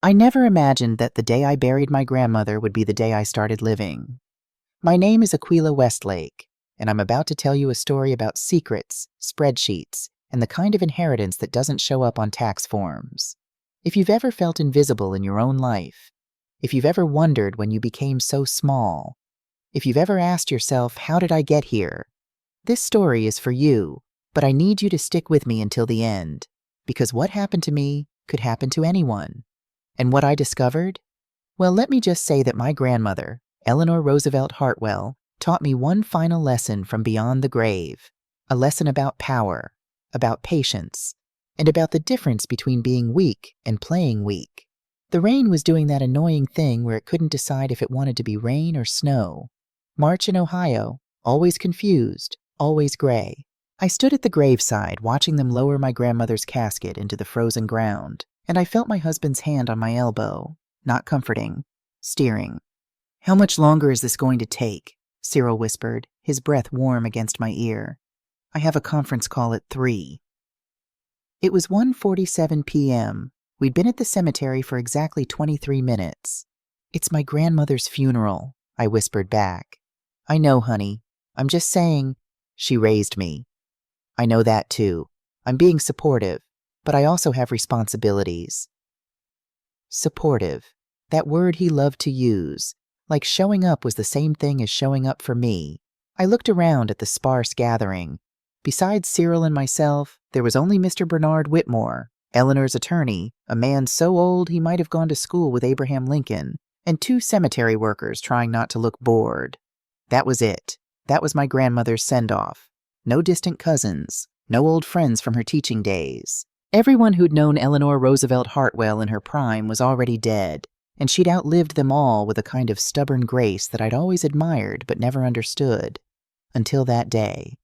I never imagined that the day I buried my grandmother would be the day I started living. My name is Aquila Westlake, and I'm about to tell you a story about secrets, spreadsheets, and the kind of inheritance that doesn't show up on tax forms. If you've ever felt invisible in your own life, if you've ever wondered when you became so small, if you've ever asked yourself, how did I get here? This story is for you, but I need you to stick with me until the end, because what happened to me could happen to anyone. And what I discovered? Well, let me just say that my grandmother, Eleanor Roosevelt Hartwell, taught me one final lesson from beyond the grave, a lesson about power, about patience, and about the difference between being weak and playing weak. The rain was doing that annoying thing where it couldn't decide if it wanted to be rain or snow. March in Ohio, always confused, always gray. I stood at the graveside watching them lower my grandmother's casket into the frozen ground, and I felt my husband's hand on my elbow, not comforting, steering. "How much longer is this going to take?" Cyril whispered, his breath warm against my ear. "I have a conference call at 3. It was 1:47 p.m. We'd been at the cemetery for exactly 23 minutes. "It's my grandmother's funeral," I whispered back. "I know, honey. I'm just saying." She raised me. "I know that too. I'm being supportive, but I also have responsibilities." Supportive. That word he loved to use. Like showing up was the same thing as showing up for me. I looked around at the sparse gathering. Besides Cyril and myself, there was only Mr. Bernard Whitmore, Eleanor's attorney, a man so old he might have gone to school with Abraham Lincoln, and 2 cemetery workers trying not to look bored. That was it. That was my grandmother's send-off. No distant cousins, no old friends from her teaching days. Everyone who'd known Eleanor Roosevelt Hartwell in her prime was already dead, and she'd outlived them all with a kind of stubborn grace that I'd always admired but never understood. Until that day.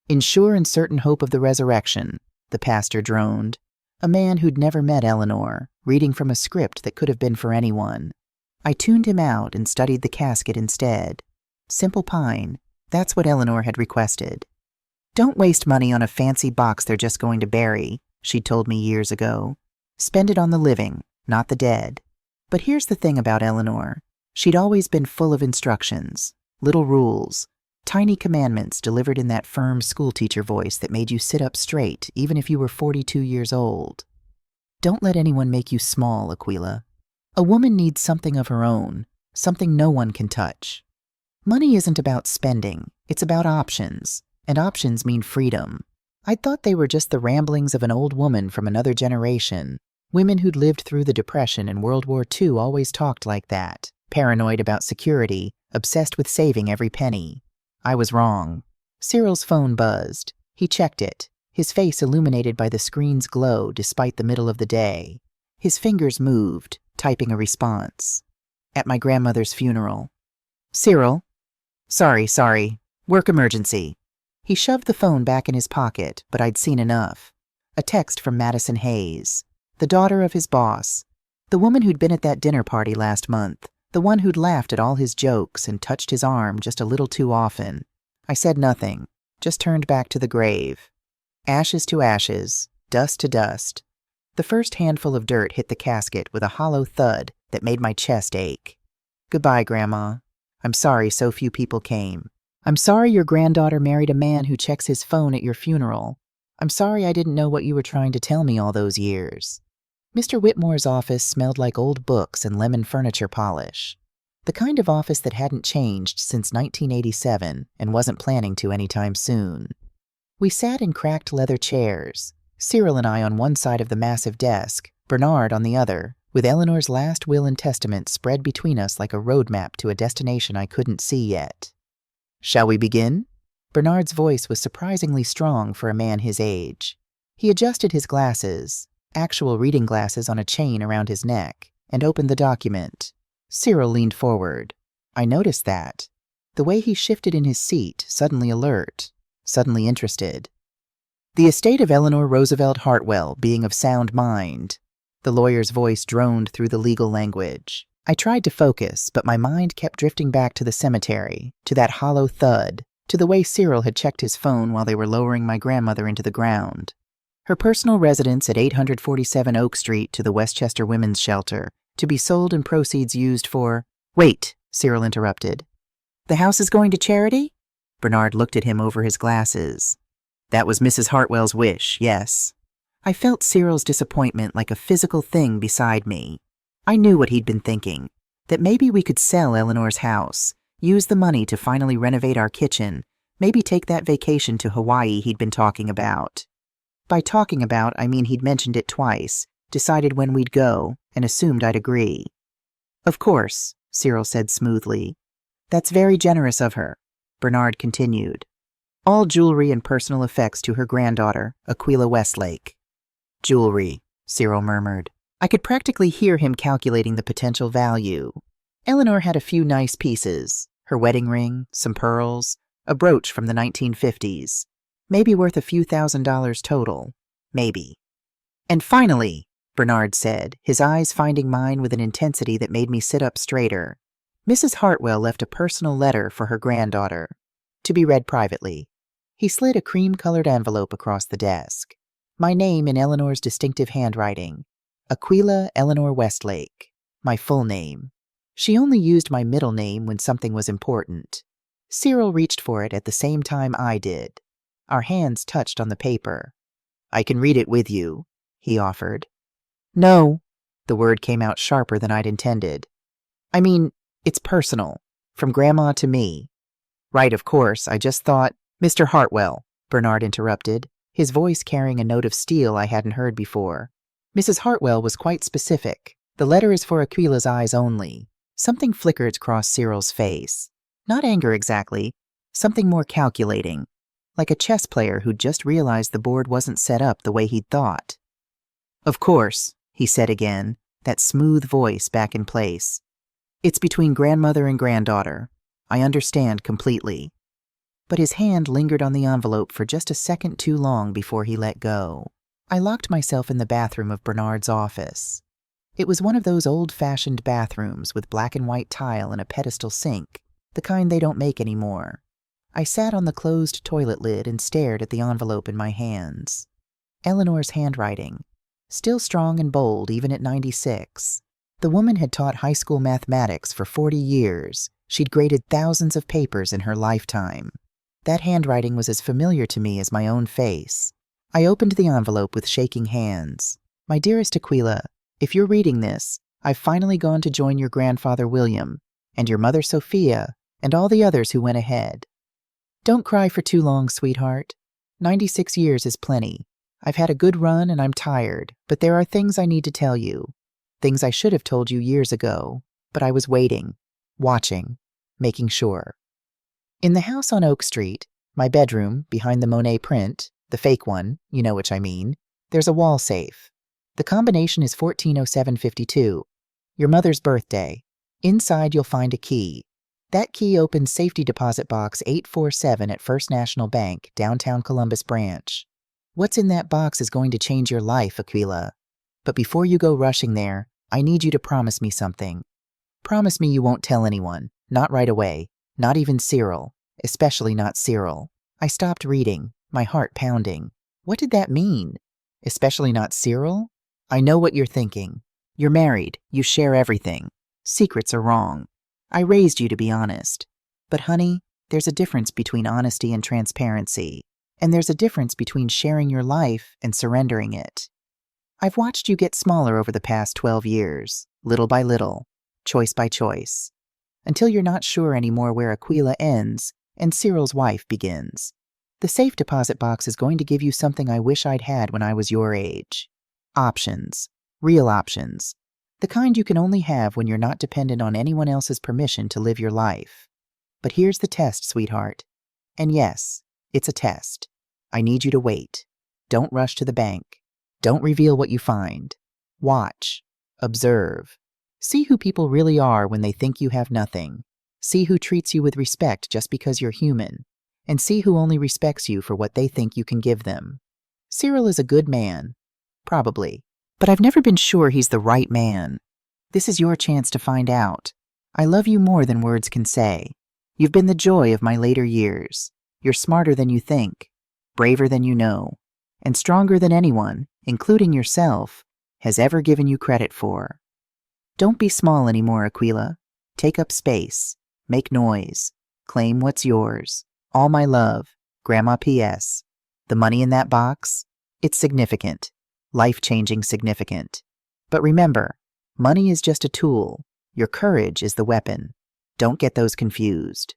"In sure and certain hope of the resurrection," the pastor droned, a man who'd never met Eleanor, reading from a script that could have been for anyone. I tuned him out and studied the casket instead. Simple pine, that's what Eleanor had requested. "Don't waste money on a fancy box they're just going to bury," she'd told me years ago. "Spend it on the living, not the dead." But here's the thing about Eleanor. She'd always been full of instructions, little rules, tiny commandments delivered in that firm schoolteacher voice that made you sit up straight even if you were 42 years old. Don't let anyone make you small, Aquila. A woman needs something of her own, something no one can touch. Money isn't about spending, it's about options, and options mean freedom. I thought they were just the ramblings of an old woman from another generation. Women who'd lived through the Depression and World War II always talked like that, paranoid about security, obsessed with saving every penny. I was wrong. Cyril's phone buzzed. He checked it, his face illuminated by the screen's glow despite the middle of the day. His fingers moved, typing a response. "At my grandmother's funeral." "Cyril?" Sorry. Work emergency." He shoved the phone back in his pocket, but I'd seen enough. A text from Madison Hayes, the daughter of his boss, the woman who'd been at that dinner party last month, the one who'd laughed at all his jokes and touched his arm just a little too often. I said nothing, just turned back to the grave. Ashes to ashes, dust to dust. The first handful of dirt hit the casket with a hollow thud that made my chest ache. "Goodbye, Grandma. I'm sorry so few people came. I'm sorry your granddaughter married a man who checks his phone at your funeral. I'm sorry I didn't know what you were trying to tell me all those years." Mr. Whitmore's office smelled like old books and lemon furniture polish. The kind of office that hadn't changed since 1987 and wasn't planning to anytime soon. We sat in cracked leather chairs, Cyril and I on one side of the massive desk, Bernard on the other, with Eleanor's last will and testament spread between us like a roadmap to a destination I couldn't see yet. "Shall we begin?" Bernard's voice was surprisingly strong for a man his age. He adjusted his glasses, actual reading glasses on a chain around his neck, and opened the document. Cyril leaned forward. I noticed that. The way he shifted in his seat, suddenly alert, suddenly interested. "The estate of Eleanor Roosevelt Hartwell being of sound mind." The lawyer's voice droned through the legal language. I tried to focus, but my mind kept drifting back to the cemetery, to that hollow thud, to the way Cyril had checked his phone while they were lowering my grandmother into the ground. Her personal residence at 847 Oak Street to the Westchester Women's Shelter, to be sold and proceeds used for— Wait, Cyril interrupted. The house is going to charity? Bernard looked at him over his glasses. That was Mrs. Hartwell's wish, yes. I felt Cyril's disappointment like a physical thing beside me. I knew what he'd been thinking, that maybe we could sell Eleanor's house, use the money to finally renovate our kitchen, maybe take that vacation to Hawaii he'd been talking about. By talking about, I mean he'd mentioned it twice, decided when we'd go, and assumed I'd agree. Of course, Cyril said smoothly. That's very generous of her, Bernard continued. All jewelry and personal effects to her granddaughter, Aquila Westlake. Jewelry, Cyril murmured. I could practically hear him calculating the potential value. Eleanor had a few nice pieces, her wedding ring, some pearls, a brooch from the 1950s. Maybe worth a few $1,000s total. Maybe. And finally, Bernard said, his eyes finding mine with an intensity that made me sit up straighter, Mrs. Hartwell left a personal letter for her granddaughter, to be read privately. He slid a cream-colored envelope across the desk. My name in Eleanor's distinctive handwriting, Aquila Eleanor Westlake, my full name. She only used my middle name when something was important. Cyril reached for it at the same time I did. Our hands touched on the paper. I can read it with you, he offered. No, the word came out sharper than I'd intended. I mean, it's personal, from Grandma to me. Right, of course, I just thought— Mr. Hartwell, Bernard interrupted, his voice carrying a note of steel I hadn't heard before. Mrs. Hartwell was quite specific. The letter is for Aquila's eyes only. Something flickered across Cyril's face. Not anger exactly, something more calculating, like a chess player who'd just realized the board wasn't set up the way he'd thought. Of course, he said again, that smooth voice back in place. It's between grandmother and granddaughter. I understand completely. But his hand lingered on the envelope for just a second too long before he let go. I locked myself in the bathroom of Bernard's office. It was one of those old-fashioned bathrooms with black and white tile and a pedestal sink, the kind they don't make anymore. I sat on the closed toilet lid and stared at the envelope in my hands. Eleanor's handwriting, still strong and bold even at 96. The woman had taught high school mathematics for 40 years. She'd graded thousands of papers in her lifetime. That handwriting was as familiar to me as my own face. I opened the envelope with shaking hands. My dearest Aquila, if you're reading this, I've finally gone to join your grandfather William, and your mother Sophia, and all the others who went ahead. Don't cry for too long, sweetheart. 96 years is plenty. I've had a good run and I'm tired, but there are things I need to tell you. Things I should have told you years ago, but I was waiting, watching, making sure. In the house on Oak Street, my bedroom, behind the Monet print, the fake one, you know which I mean, there's a wall safe. The combination is 140752, your mother's birthday. Inside you'll find a key. That key opens safety deposit box 847 at First National Bank, downtown Columbus branch. What's in that box is going to change your life, Aquila. But before you go rushing there, I need you to promise me something. Promise me you won't tell anyone, not right away, not even Cyril, especially not Cyril. I stopped reading, my heart pounding. What did that mean? Especially not Cyril? I know what you're thinking. You're married, you share everything. Secrets are wrong. I raised you to be honest. But honey, there's a difference between honesty and transparency. And there's a difference between sharing your life and surrendering it. I've watched you get smaller over the past 12 years, little by little, choice by choice, until you're not sure anymore where Aquila ends and Cyril's wife begins. The safe deposit box is going to give you something I wish I'd had when I was your age. Options. Real options. The kind you can only have when you're not dependent on anyone else's permission to live your life. But here's the test, sweetheart. And yes, it's a test. I need you to wait. Don't rush to the bank. Don't reveal what you find. Watch. Observe. See who people really are when they think you have nothing. See who treats you with respect just because you're human. And see who only respects you for what they think you can give them. Cyril is a good man. Probably. But I've never been sure he's the right man. This is your chance to find out. I love you more than words can say. You've been the joy of my later years. You're smarter than you think. Braver than you know. and stronger than anyone, including yourself, has ever given you credit for. Don't be small anymore, Aquila. Take up space. Make noise. Claim what's yours. All my love. Grandma P.S. The money in that box? It's significant. Life-changing significant. But remember, money is just a tool. Your courage is the weapon. Don't get those confused.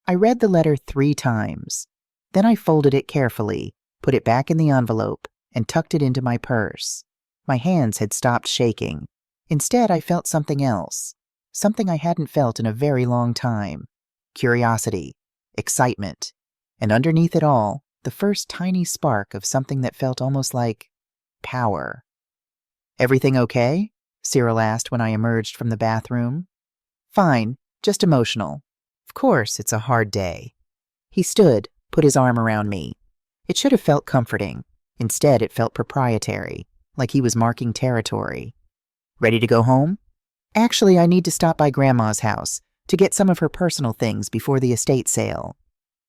I read the letter 3 times. Then I folded it carefully, put it back in the envelope, and tucked it into my purse. My hands had stopped shaking. Instead, I felt something else. Something I hadn't felt in a very long time. Curiosity, excitement, and underneath it all, the first tiny spark of something that felt almost like power. "Everything okay?" Cyril asked when I emerged from the bathroom. "Fine, just emotional. Of course, it's a hard day." He stood, put his arm around me. It should have felt comforting. Instead, it felt proprietary, like he was marking territory. "Ready to go home?" "Actually, I need to stop by Grandma's house to get some of her personal things before the estate sale."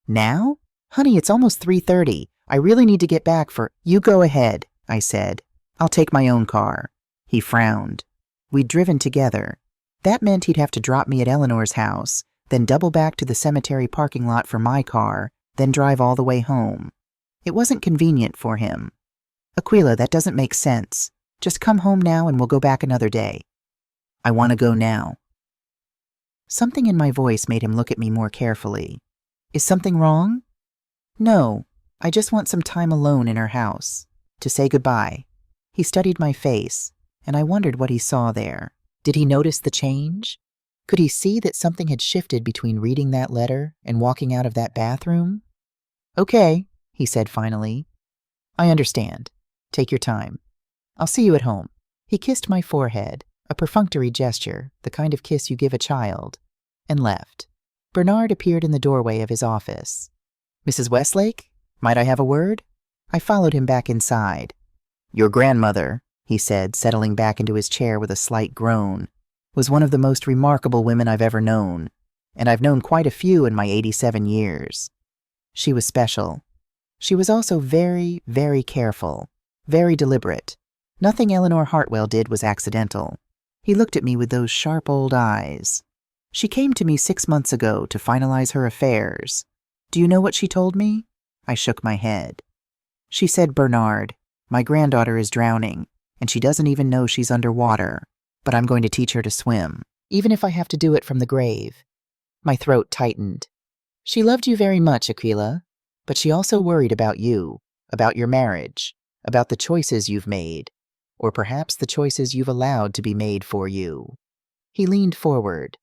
"Now? Honey, it's almost 3:30. I really need to get back for—" "You go ahead," I said. "I'll take my own car." He frowned. We'd driven together. That meant he'd have to drop me at Eleanor's house, then double back to the cemetery parking lot for my car, then drive all the way home. It wasn't convenient for him. "Aquila, that doesn't make sense. Just come home now and we'll go back another day." "I want to go now." Something in my voice made him look at me more carefully. "Is something wrong?" "No, I just want some time alone in her house. To say goodbye." He studied my face, and I wondered what he saw there. Did he notice the change? Could he see that something had shifted between reading that letter and walking out of that bathroom? "Okay," he said finally. "I understand. Take your time. I'll see you at home." He kissed my forehead, a perfunctory gesture, the kind of kiss you give a child, and left. Bernard appeared in the doorway of his office. "Mrs. Westlake, might I have a word?" I followed him back inside. "Your grandmother," he said, settling back into his chair with a slight groan, "was one of the most remarkable women I've ever known, and I've known quite a few in my 87 years. She was special. She was also very, very careful, very deliberate. Nothing Eleanor Hartwell did was accidental." He looked at me with those sharp old eyes. "She came to me 6 months ago to finalize her affairs. Do you know what she told me?" I shook my head. "She said, 'Bernard, my granddaughter is drowning, and she doesn't even know she's underwater, but I'm going to teach her to swim, even if I have to do it from the grave.'" My throat tightened. "She loved you very much, Aquila, but she also worried about you, about your marriage, about the choices you've made, or perhaps the choices you've allowed to be made for you." He leaned forward.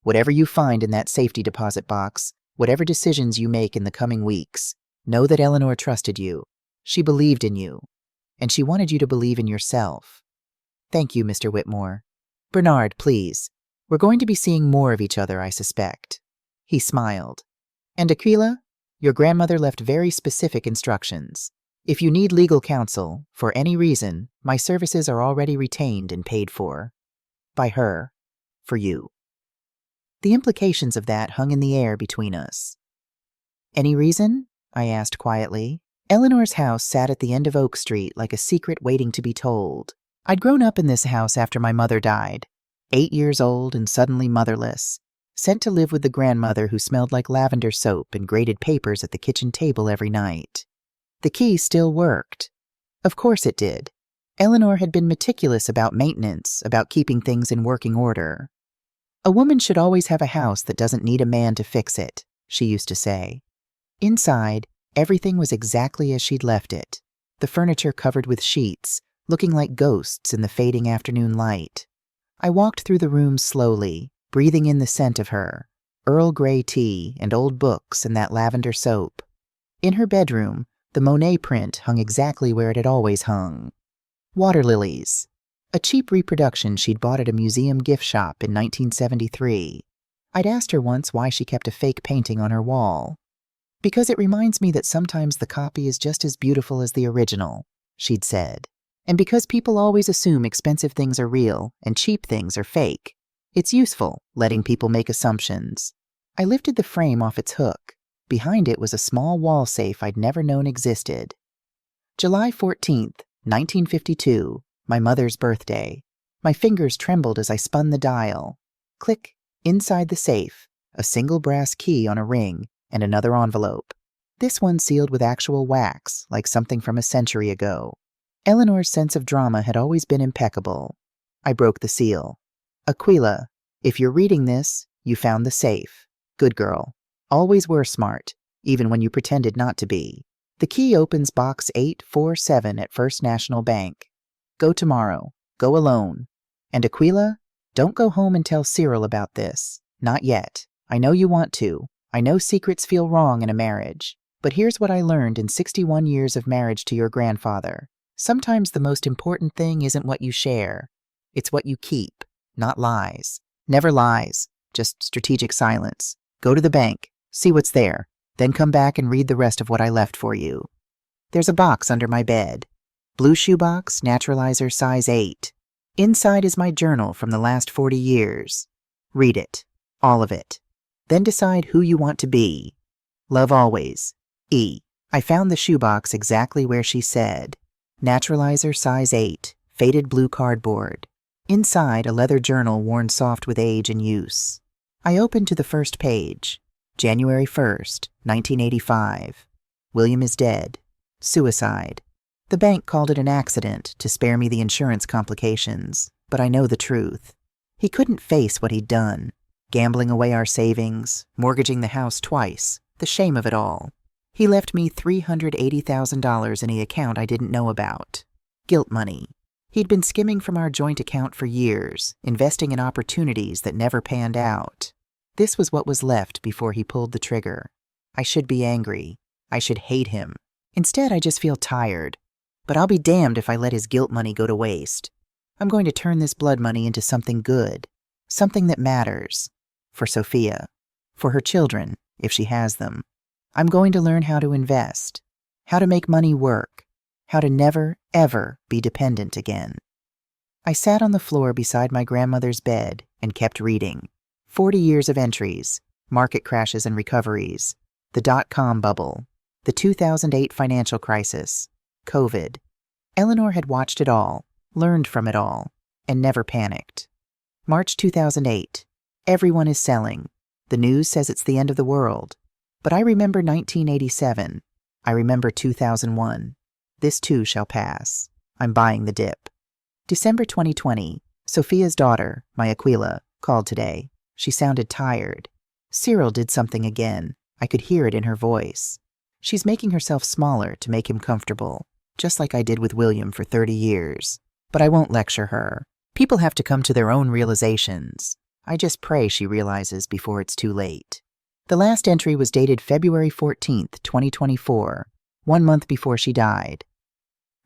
"Whatever you find in that safety deposit box, whatever decisions you make in the coming weeks, know that Eleanor trusted you. She believed in you, and she wanted you to believe in yourself. Thank you, Mr. Whitmore. Bernard, please. We're going to be seeing more of each other, I suspect." He smiled. "And Aquila, your grandmother left very specific instructions. If you need legal counsel, for any reason, my services are already retained and paid for. By her. For you." The implications of that hung in the air between us. "Any reason?" I asked quietly. Eleanor's house sat at the end of Oak Street like a secret waiting to be told. I'd grown up in this house after my mother died, 8 years old and suddenly motherless, sent to live with the grandmother who smelled like lavender soap and grated papers at the kitchen table every night. The key still worked. Of course it did. Eleanor had been meticulous about maintenance, about keeping things in working order. "A woman should always have a house that doesn't need a man to fix it," she used to say. Inside, everything was exactly as she'd left it, the furniture covered with sheets, looking like ghosts in the fading afternoon light. I walked through the room slowly, breathing in the scent of her, Earl Grey tea and old books and that lavender soap. In her bedroom, the Monet print hung exactly where it had always hung. Water lilies, a cheap reproduction she'd bought at a museum gift shop in 1973. I'd asked her once why she kept a fake painting on her wall. "Because it reminds me that sometimes the copy is just as beautiful as the original," she'd said. "And because people always assume expensive things are real and cheap things are fake, it's useful letting people make assumptions." I lifted the frame off its hook. Behind it was a small wall safe I'd never known existed. July 14th, 1952, my mother's birthday. My fingers trembled as I spun the dial. Click, inside the safe, a single brass key on a ring and another envelope. This one sealed with actual wax, like something from a century ago. Eleanor's sense of drama had always been impeccable. I broke the seal. Aquila, if you're reading this, you found the safe. Good girl. Always were smart, even when you pretended not to be. The key opens box 847 at First National Bank. Go tomorrow. Go alone. And Aquila, don't go home and tell Cyril about this. Not yet. I know you want to. I know secrets feel wrong in a marriage. But here's what I learned in 61 years of marriage to your grandfather. Sometimes the most important thing isn't what you share. It's what you keep, not lies. Never lies, just strategic silence. Go to the bank, see what's there, then come back and read the rest of what I left for you. There's a box under my bed. Blue shoebox, naturalizer size 8. Inside is my journal from the last 40 years. Read it, all of it. Then decide who you want to be. Love always. E. I found the shoebox exactly where she said. Naturalizer size 8, faded blue cardboard. Inside, a leather journal worn soft with age and use. I opened to the first page. January 1st, 1985. William is dead. Suicide. The bank called it an accident to spare me the insurance complications, but I know the truth. He couldn't face what he'd done. Gambling away our savings, mortgaging the house twice, the shame of it all. He left me $380,000 in the account I didn't know about. Guilt money. He'd been skimming from our joint account for years, investing in opportunities that never panned out. This was what was left before he pulled the trigger. I should be angry. I should hate him. Instead, I just feel tired. But I'll be damned if I let his guilt money go to waste. I'm going to turn this blood money into something good, something that matters. For Sophia. For her children, if she has them. I'm going to learn how to invest, how to make money work, how to never, ever be dependent again. I sat on the floor beside my grandmother's bed and kept reading. 40 years of entries, market crashes and recoveries, the dot-com bubble, the 2008 financial crisis, COVID. Eleanor had watched it all, learned from it all, and never panicked. March 2008. Everyone is selling. The news says it's the end of the world. But I remember 1987. I remember 2001. This too shall pass. I'm buying the dip. December 2020. Sophia's daughter, my Aquila, called today. She sounded tired. Cyril did something again. I could hear it in her voice. She's making herself smaller to make him comfortable, just like I did with William for 30 years. But I won't lecture her. People have to come to their own realizations. I just pray she realizes before it's too late. The last entry was dated February 14th, 2024, 1 month before she died.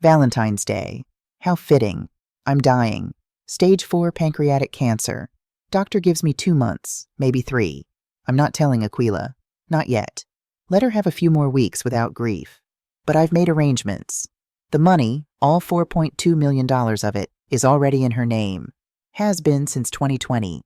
Valentine's Day. How fitting. I'm dying. Stage 4 pancreatic cancer. Doctor gives me 2 months, maybe 3. I'm not telling Aquila. Not yet. Let her have a few more weeks without grief. But I've made arrangements. The money, all $4.2 million of it, is already in her name. Has been since 2020.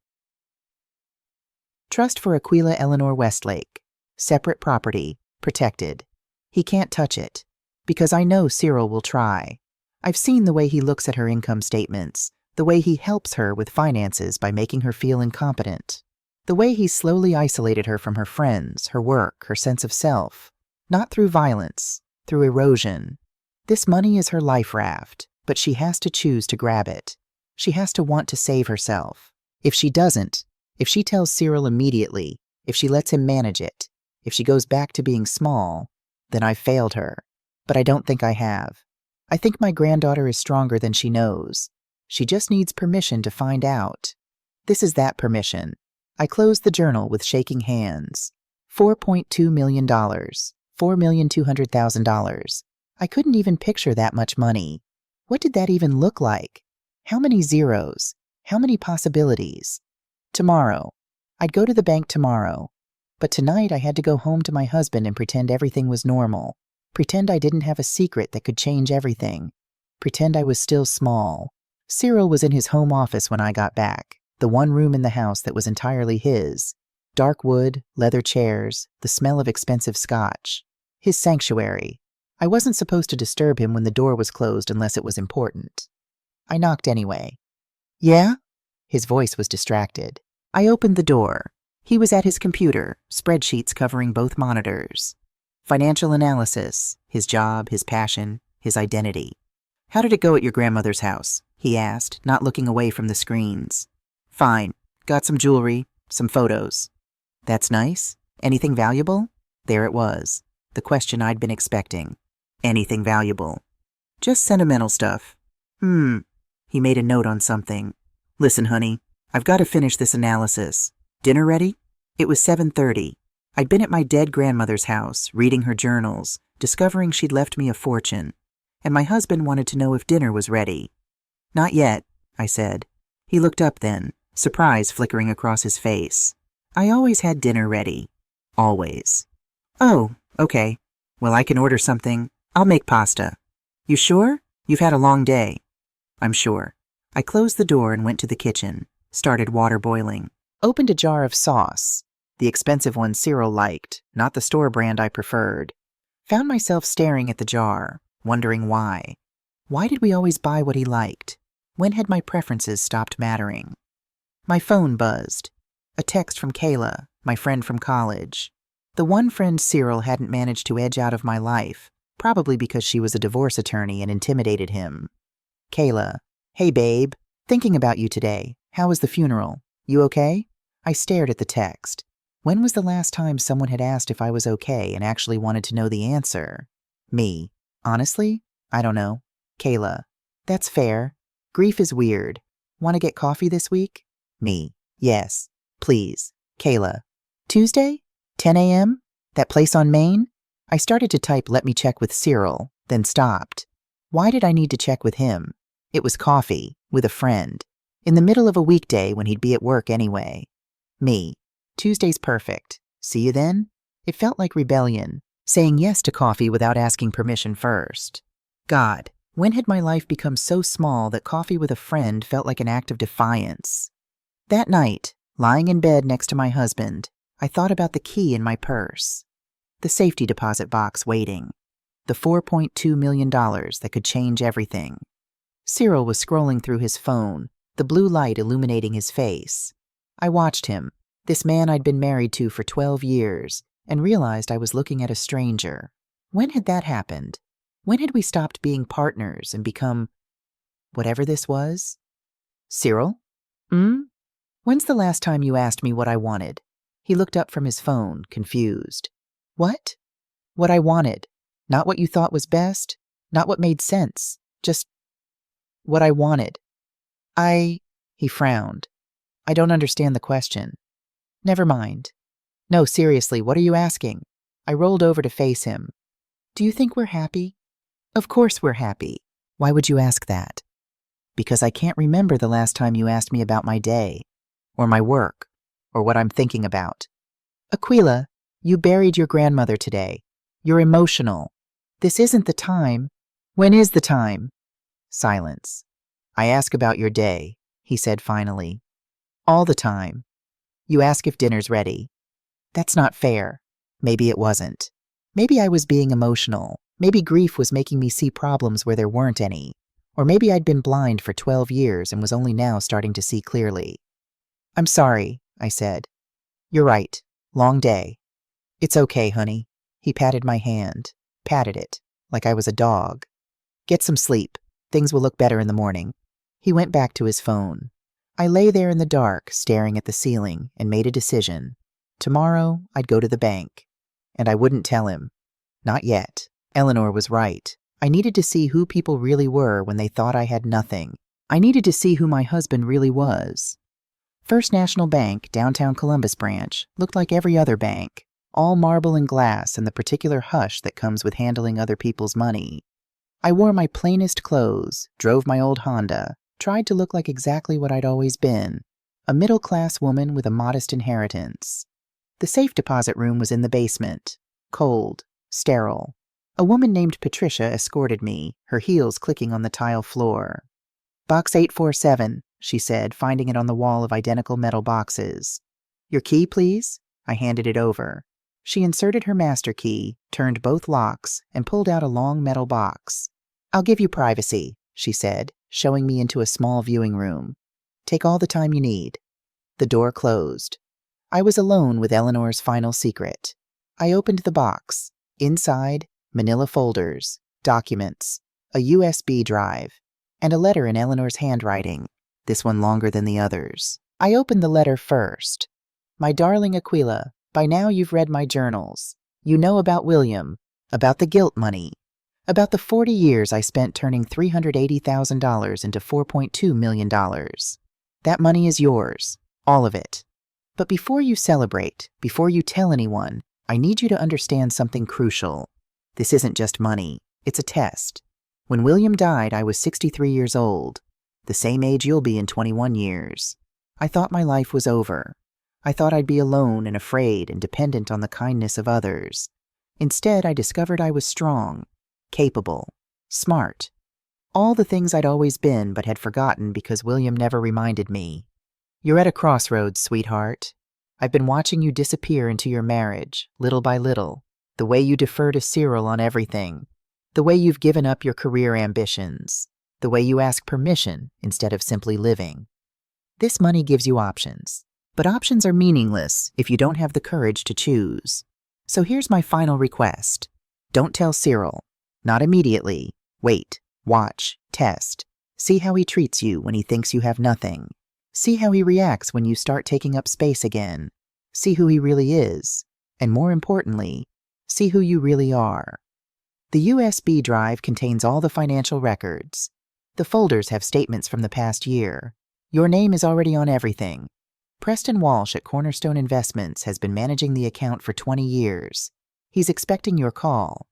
Trust for Aquila Eleanor Westlake. Separate property. Protected. He can't touch it. Because I know Cyril will try. I've seen the way he looks at her income statements. The way he helps her with finances by making her feel incompetent. The way he's slowly isolated her from her friends, her work, her sense of self. Not through violence. Through erosion. This money is her life raft. But she has to choose to grab it. She has to want to save herself. If she doesn't, if she tells Cyril immediately, if she lets him manage it, if she goes back to being small, then I've failed her. But I don't think I have. I think my granddaughter is stronger than she knows. She just needs permission to find out. This is that permission. I closed the journal with shaking hands. $4.2 million. $4,200,000. I couldn't even picture that much money. What did that even look like? How many zeros? How many possibilities? Tomorrow. I'd go to the bank tomorrow. But tonight I had to go home to my husband and pretend everything was normal. Pretend I didn't have a secret that could change everything. Pretend I was still small. Cyril was in his home office when I got back, the one room in the house that was entirely his. Dark wood, leather chairs, the smell of expensive scotch. His sanctuary. I wasn't supposed to disturb him when the door was closed unless it was important. I knocked anyway. Yeah? His voice was distracted. I opened the door. He was at his computer, spreadsheets covering both monitors. Financial analysis, his job, his passion, his identity. How did it go at your grandmother's house? He asked, not looking away from the screens. Fine. Got some jewelry, some photos. That's nice. Anything valuable? There it was. The question I'd been expecting. Anything valuable. Just sentimental stuff. He made a note on something. Listen, honey, I've got to finish this analysis. Dinner ready? It was 7:30. I'd been at my dead grandmother's house, reading her journals, discovering she'd left me a fortune, and my husband wanted to know if dinner was ready. Not yet, I said. He looked up then, surprise flickering across his face. I always had dinner ready. Always. Oh, okay. Well, I can order something. I'll make pasta. You sure? You've had a long day. I'm sure. I closed the door and went to the kitchen, started water boiling. Opened a jar of sauce, the expensive one Cyril liked, not the store brand I preferred. Found myself staring at the jar, wondering why. Why did we always buy what he liked? When had my preferences stopped mattering? My phone buzzed. A text from Kayla, my friend from college. The one friend Cyril hadn't managed to edge out of my life, probably because she was a divorce attorney and intimidated him. Kayla, hey babe, thinking about you today. How was the funeral? You okay? I stared at the text. When was the last time someone had asked if I was okay and actually wanted to know the answer? Me. Honestly? I don't know. Kayla. That's fair. Grief is weird. Want to get coffee this week? Me. Yes. Please. Kayla. Tuesday? 10 a.m.? That place on Main? I started to type let me check with Cyril, then stopped. Why did I need to check with him? It was coffee, with a friend. In the middle of a weekday when he'd be at work anyway. Me. Tuesday's perfect. See you then? It felt like rebellion, saying yes to coffee without asking permission first. God, when had my life become so small that coffee with a friend felt like an act of defiance? That night, lying in bed next to my husband, I thought about the key in my purse. The safety deposit box waiting. The $4.2 million that could change everything. Cyril was scrolling through his phone, the blue light illuminating his face. I watched him, this man I'd been married to for 12 years, and realized I was looking at a stranger. When had that happened? When had we stopped being partners and become whatever this was? Cyril? When's the last time you asked me what I wanted? He looked up from his phone, confused. What? What I wanted. Not what you thought was best, not what made sense, just what I wanted. He frowned. I don't understand the question. Never mind. No, seriously, what are you asking? I rolled over to face him. Do you think we're happy? Of course we're happy. Why would you ask that? Because I can't remember the last time you asked me about my day, or my work, or what I'm thinking about. Aquila, you buried your grandmother today. You're emotional. This isn't the time. When is the time? Silence. I ask about your day, he said finally. All the time. You ask if dinner's ready. That's not fair. Maybe it wasn't. Maybe I was being emotional. Maybe grief was making me see problems where there weren't any. Or maybe I'd been blind for 12 years and was only now starting to see clearly. I'm sorry, I said. You're right. Long day. It's okay, honey. He patted my hand. Patted it, like I was a dog. Get some sleep. Things will look better in the morning. He went back to his phone. I lay there in the dark, staring at the ceiling, and made a decision. Tomorrow, I'd go to the bank. And I wouldn't tell him. Not yet. Eleanor was right. I needed to see who people really were when they thought I had nothing. I needed to see who my husband really was. First National Bank, downtown Columbus branch, looked like every other bank. All marble and glass and the particular hush that comes with handling other people's money. I wore my plainest clothes, drove my old Honda, tried to look like exactly what I'd always been, a middle-class woman with a modest inheritance. The safe deposit room was in the basement, cold, sterile. A woman named Patricia escorted me, her heels clicking on the tile floor. Box 847, she said, finding it on the wall of identical metal boxes. Your key, please? I handed it over. She inserted her master key, turned both locks, and pulled out a long metal box. "I'll give you privacy," she said, showing me into a small viewing room. "Take all the time you need." The door closed. I was alone with Eleanor's final secret. I opened the box. Inside, manila folders, documents, a USB drive, and a letter in Eleanor's handwriting, this one longer than the others. I opened the letter first. "My darling Aquila, by now you've read my journals. You know about William, about the guilt money, about the 40 years I spent turning $380,000 into $4.2 million. That money is yours, all of it. But before you celebrate, before you tell anyone, I need you to understand something crucial. This isn't just money, it's a test. When William died, I was 63 years old, the same age you'll be in 21 years. I thought my life was over. I thought I'd be alone and afraid and dependent on the kindness of others. Instead, I discovered I was strong, capable, smart. All the things I'd always been but had forgotten because William never reminded me. You're at a crossroads, sweetheart. I've been watching you disappear into your marriage, little by little, the way you defer to Cyril on everything, the way you've given up your career ambitions, the way you ask permission instead of simply living. This money gives you options, but options are meaningless if you don't have the courage to choose. So here's my final request. Don't tell Cyril. Not immediately. Wait, watch, test. See how he treats you when he thinks you have nothing. See how he reacts when you start taking up space again. See who he really is. And more importantly, see who you really are. The USB drive contains all the financial records. The folders have statements from the past year. Your name is already on everything. Preston Walsh at Cornerstone Investments has been managing the account for 20 years. He's expecting your call.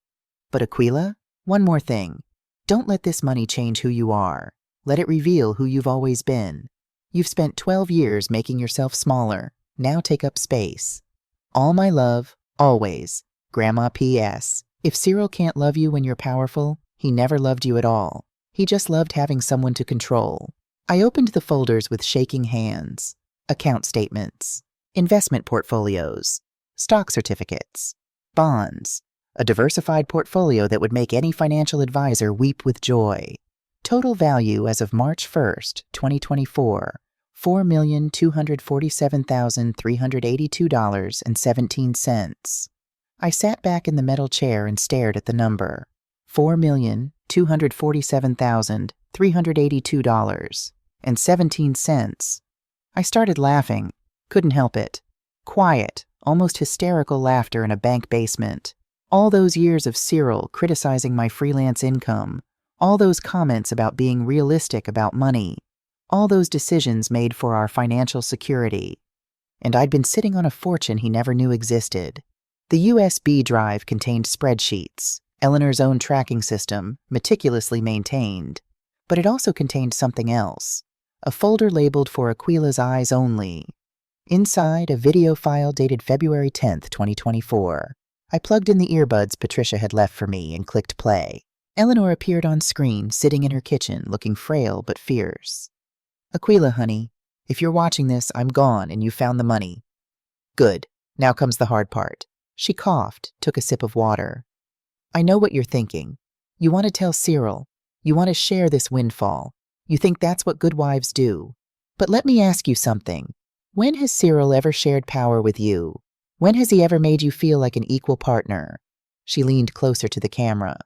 But Aquila, one more thing. Don't let this money change who you are. Let it reveal who you've always been. You've spent 12 years making yourself smaller. Now take up space. All my love, always. Grandma P.S. If Cyril can't love you when you're powerful, he never loved you at all. He just loved having someone to control. I opened the folders with shaking hands. Account statements, investment portfolios, stock certificates, bonds, a diversified portfolio that would make any financial advisor weep with joy. Total value as of March 1st, 2024, $4,247,382.17. I sat back in the metal chair and stared at the number, $4,247,382.17. I started laughing, couldn't help it. Quiet, almost hysterical laughter in a bank basement. All those years of Cyril criticizing my freelance income, all those comments about being realistic about money, all those decisions made for our financial security. And I'd been sitting on a fortune he never knew existed. The USB drive contained spreadsheets, Eleanor's own tracking system, meticulously maintained. But it also contained something else. A folder labeled for Aquila's eyes only. Inside, a video file dated February 10th, 2024. I plugged in the earbuds Patricia had left for me and clicked play. Eleanor appeared on screen, sitting in her kitchen, looking frail but fierce. "Aquila, honey, if you're watching this, I'm gone and you found the money." "Good. Now comes the hard part." She coughed, took a sip of water. "I know what you're thinking. You want to tell Cyril. You want to share this windfall. You think that's what good wives do. But let me ask you something. When has Cyril ever shared power with you? When has he ever made you feel like an equal partner?" She leaned closer to the camera.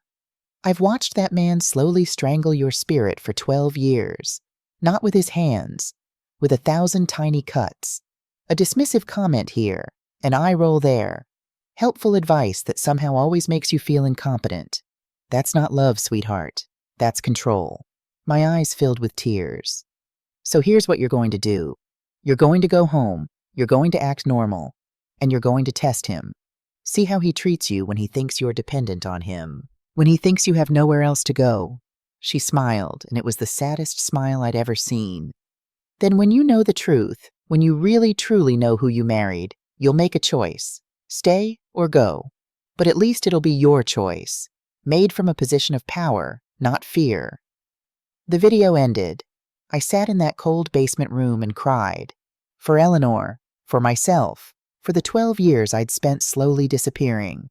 "I've watched that man slowly strangle your spirit for 12 years. Not with his hands, with 1,000 tiny cuts. A dismissive comment here, an eye roll there. Helpful advice that somehow always makes you feel incompetent. That's not love, sweetheart. That's control." My eyes filled with tears. "So here's what you're going to do. You're going to go home, you're going to act normal, and you're going to test him. See how he treats you when he thinks you're dependent on him, when he thinks you have nowhere else to go." She smiled, and it was the saddest smile I'd ever seen. "Then when you know the truth, when you really truly know who you married, you'll make a choice. Stay or go. But at least it'll be your choice, made from a position of power, not fear." The video ended. I sat in that cold basement room and cried. For Eleanor, for myself, for the 12 years I'd spent slowly disappearing.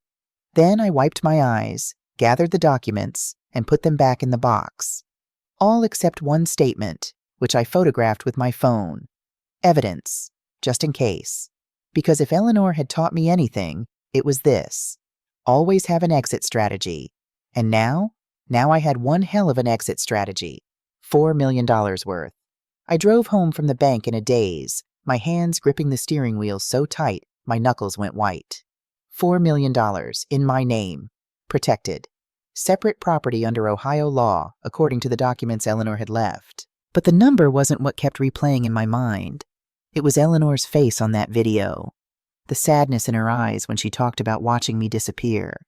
Then I wiped my eyes, gathered the documents, and put them back in the box. All except one statement, which I photographed with my phone. Evidence, just in case. Because if Eleanor had taught me anything, it was this. Always have an exit strategy. And now I had one hell of an exit strategy. $4 million worth. I drove home from the bank in a daze, my hands gripping the steering wheel so tight my knuckles went white. $4 million, in my name. Protected. Separate property under Ohio law, according to the documents Eleanor had left. But the number wasn't what kept replaying in my mind. It was Eleanor's face on that video. The sadness in her eyes when she talked about watching me disappear.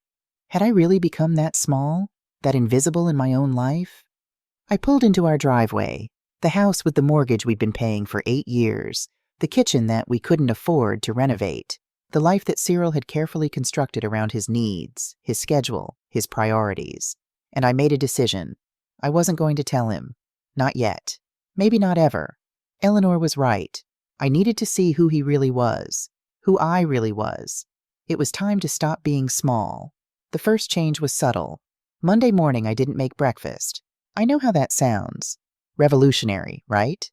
Had I really become that small? That invisible in my own life? I pulled into our driveway, the house with the mortgage we'd been paying for 8 years, the kitchen that we couldn't afford to renovate, the life that Cyril had carefully constructed around his needs, his schedule, his priorities. And I made a decision. I wasn't going to tell him. Not yet. Maybe not ever. Eleanor was right. I needed to see who he really was, who I really was. It was time to stop being small. The first change was subtle. Monday morning I didn't make breakfast. I know how that sounds. Revolutionary, right?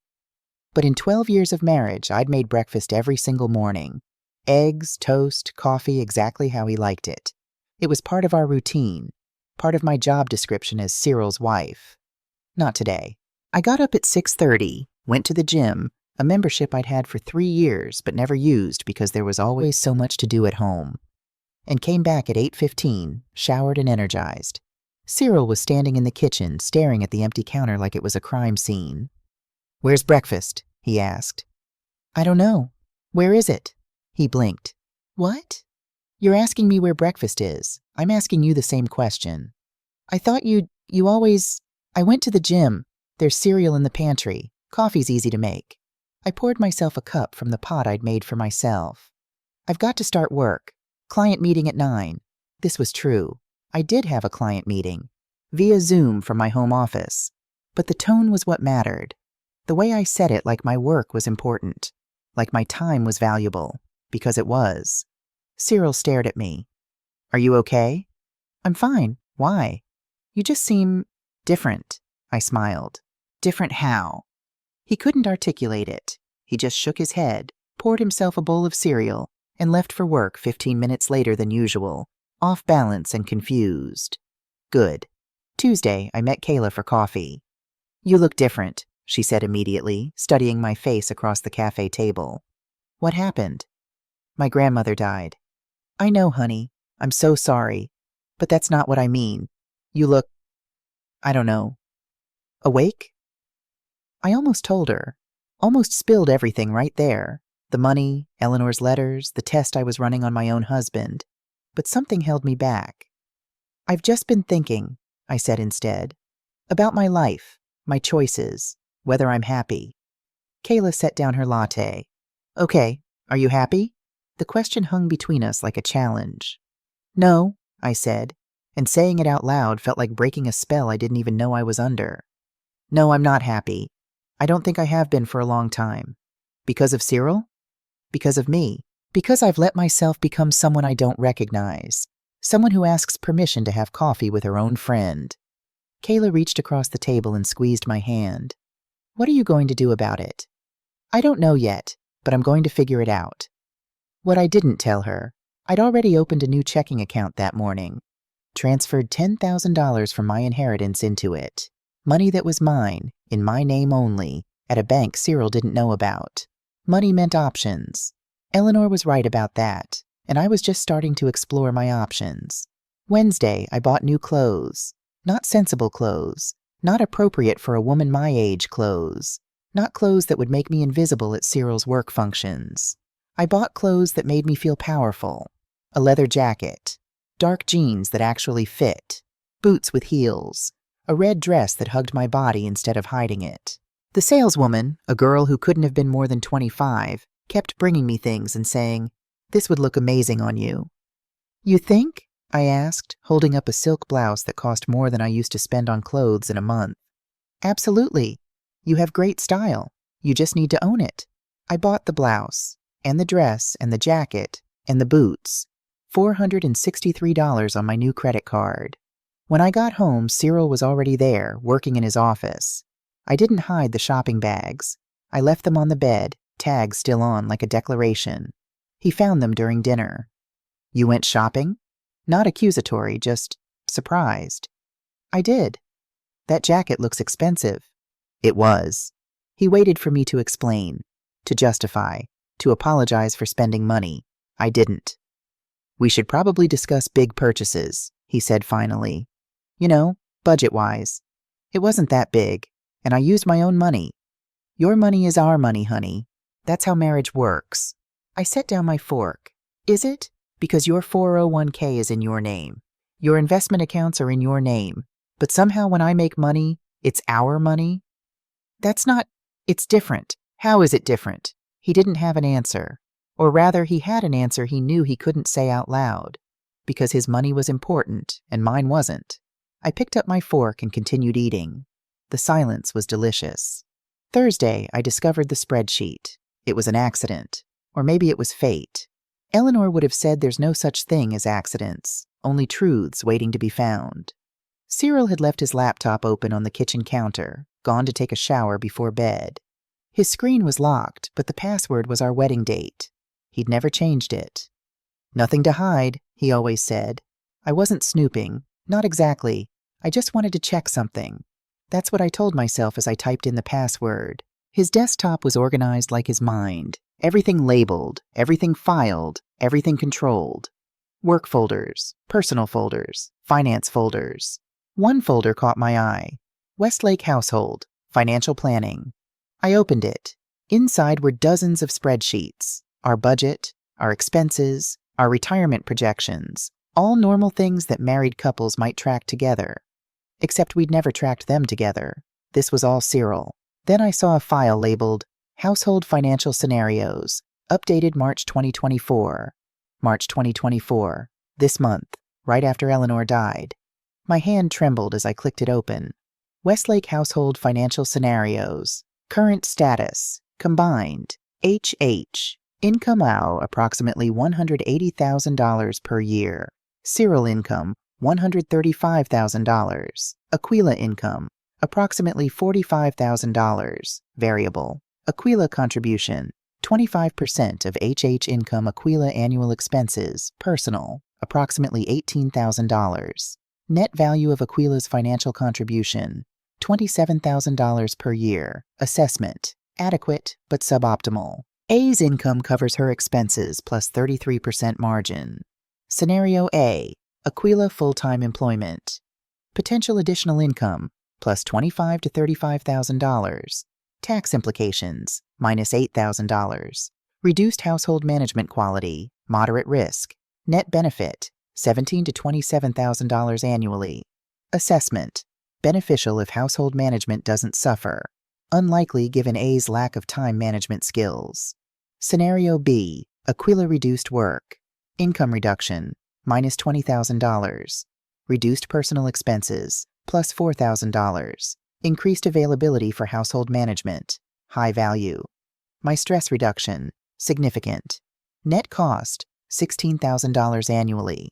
But in 12 years of marriage, I'd made breakfast every single morning. Eggs, toast, coffee, exactly how he liked it. It was part of our routine, part of my job description as Cyril's wife. Not today. I got up at 6:30, went to the gym, a membership I'd had for 3 years but never used because there was always so much to do at home, and came back at 8:15, showered and energized. Cyril was standing in the kitchen, staring at the empty counter like it was a crime scene. "Where's breakfast?" he asked. "I don't know. Where is it?" He blinked. "What?" "You're asking me where breakfast is. I'm asking you the same question." "I thought you always—" "I went to the gym. There's cereal in the pantry. Coffee's easy to make." I poured myself a cup from the pot I'd made for myself. "I've got to start work. Client meeting at 9. This was true. I did have a client meeting, via Zoom from my home office. But the tone was what mattered. The way I said it, like my work was important, like my time was valuable, because it was. Cyril stared at me. "Are you okay?" "I'm fine. Why?" "You just seem different," I smiled. "Different how?" He couldn't articulate it. He just shook his head, poured himself a bowl of cereal, and left for work 15 minutes later than usual, off balance and confused. Good. Tuesday, I met Kayla for coffee. "You look different," she said immediately, studying my face across the cafe table. "What happened?" "My grandmother died." "I know, honey. I'm so sorry. But that's not what I mean. You look, I don't know, awake?" I almost told her, almost spilled everything right there. The money, Eleanor's letters, the test I was running on my own husband. But something held me back. "I've just been thinking," I said instead, "about my life, my choices, whether I'm happy." Kayla set down her latte. "Okay, are you happy?" The question hung between us like a challenge. "No," I said, and saying it out loud felt like breaking a spell I didn't even know I was under. "No, I'm not happy. I don't think I have been for a long time. Because of Cyril? Because of me. Because I've let myself become someone I don't recognize. Someone who asks permission to have coffee with her own friend." Kayla reached across the table and squeezed my hand. "What are you going to do about it?" "I don't know yet, but I'm going to figure it out." What I didn't tell her, I'd already opened a new checking account that morning. Transferred $10,000 from my inheritance into it. Money that was mine, in my name only, at a bank Cyril didn't know about. Money meant options. Eleanor was right about that, and I was just starting to explore my options. Wednesday, I bought new clothes. Not sensible clothes. Not appropriate for a woman my age clothes. Not clothes that would make me invisible at Cyril's work functions. I bought clothes that made me feel powerful. A leather jacket. Dark jeans that actually fit. Boots with heels. A red dress that hugged my body instead of hiding it. The saleswoman, a girl who couldn't have been more than 25, kept bringing me things and saying, "This would look amazing on you." "You think?" I asked, holding up a silk blouse that cost more than I used to spend on clothes in a month. "Absolutely. You have great style. You just need to own it." I bought the blouse. and the dress, and the jacket, and the boots. $463 on my new credit card. When I got home, Cyril was already there, working in his office. I didn't hide the shopping bags. I left them on the bed, tags still on like a declaration. He found them during dinner. "You went shopping?" Not accusatory, just surprised. "I did. That jacket looks expensive." It was. He waited for me to explain, to justify, to apologize for spending money. I didn't. "We should probably discuss big purchases," he said finally. "You know, budget-wise. It wasn't that big, and I used my own money. Your money is our money, honey. That's how marriage works." I set down my fork. "Is it? Because your 401k is in your name. Your investment accounts are in your name. But somehow when I make money, it's our money?" "That's not... It's different." "How is it different?" He didn't have an answer. Or rather, he had an answer he knew he couldn't say out loud. Because his money was important, and mine wasn't. I picked up my fork and continued eating. The silence was delicious. Thursday, I discovered the spreadsheet. It was an accident. Or maybe it was fate. Eleanor would have said there's no such thing as accidents, only truths waiting to be found. Cyril had left his laptop open on the kitchen counter, gone to take a shower before bed. His screen was locked, but the password was our wedding date. He'd never changed it. "Nothing to hide," he always said. I wasn't snooping. Not exactly. I just wanted to check something. That's what I told myself as I typed in the password. His desktop was organized like his mind. Everything labeled, everything filed, everything controlled. Work folders, personal folders, finance folders. One folder caught my eye. Westlake Household, Financial Planning. I opened it. Inside were dozens of spreadsheets. Our budget, our expenses, our retirement projections. All normal things that married couples might track together. Except we'd never tracked them together. This was all Cyril. Then I saw a file labeled Household Financial Scenarios, updated March 2024. March 2024, this month, right after Eleanor died. My hand trembled as I clicked it open. Westlake Household Financial Scenarios. Current status. Combined. HH. Income now approximately $180,000 per year. Cyril income, $135,000. Aquila income, approximately $45,000. Variable. Aquila contribution, 25% of HH income. Aquila annual expenses, personal, approximately $18,000. Net value of Aquila's financial contribution, $27,000 per year. Assessment, adequate but suboptimal. A's income covers her expenses plus 33% margin. Scenario A, Aquila full-time employment. Potential additional income, plus $25,000 to $35,000. Tax implications, minus $8,000. Reduced household management quality, moderate risk. Net benefit, $17,000 to $27,000 annually. Assessment, beneficial if household management doesn't suffer. Unlikely given A's lack of time management skills. Scenario B, Aquila reduced work. Income reduction, minus $20,000. Reduced personal expenses, plus $4,000. Increased availability for household management, high value. My stress reduction, significant. Net cost, $16,000 annually.